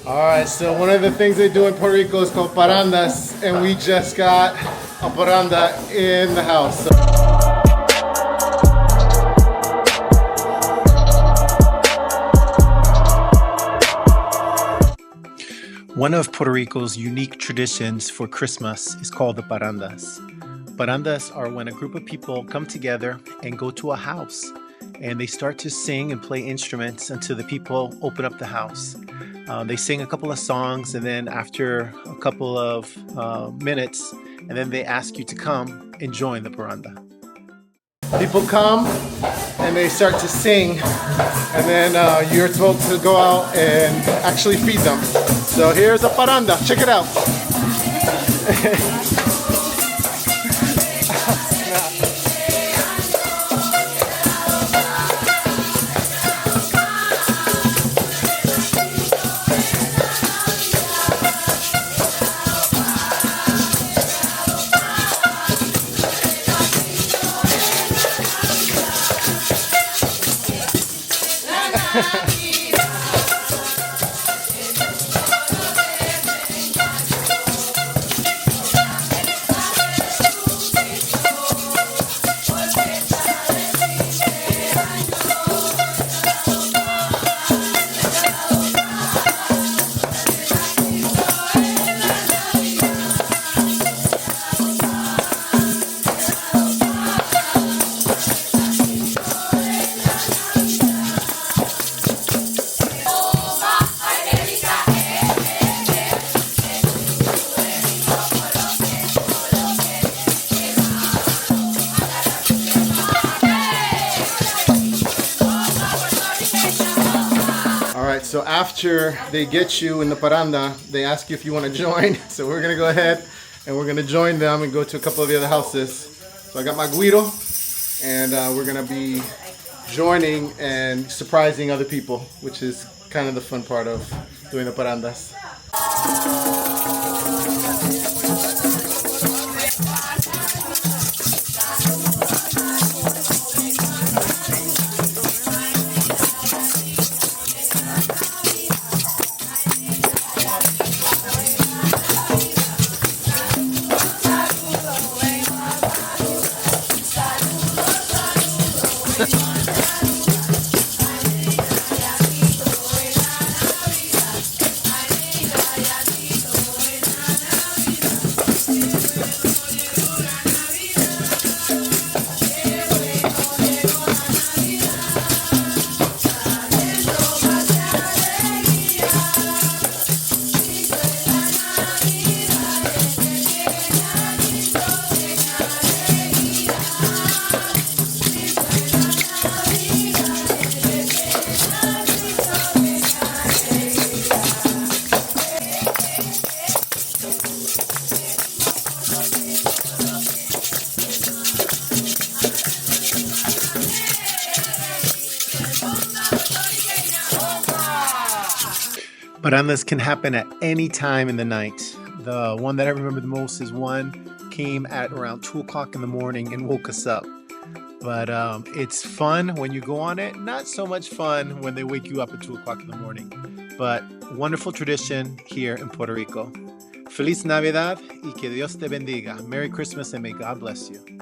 All right, so one of the things they do in Puerto Rico is called parrandas, and we just got a parranda in the house. One of Puerto Rico's unique traditions for Christmas is called the parrandas. Parrandas are when a group of people come together and go to a house, and they start to sing and play instruments until the people open up the house. They sing a couple of songs, and then after a couple of minutes, and then they ask you to come and join the parranda. People come and they start to sing, and then you're told to go out and actually feed them. So here's a parranda, check it out. So after they get you in the parranda, they ask you if you want to join. So we're going to go ahead and we're going to join them and go to a couple of the other houses. So I got my guiro, and we're going to be joining and surprising other people, which is kind of the fun part of doing the parrandas. Parrandas can happen at any time in the night. The one that I remember the most is one came at around 2 o'clock in the morning and woke us up. But it's fun when you go on it. Not so much fun when they wake you up at 2 o'clock in the morning. But wonderful tradition here in Puerto Rico. Feliz Navidad y que Dios te bendiga. Merry Christmas and may God bless you.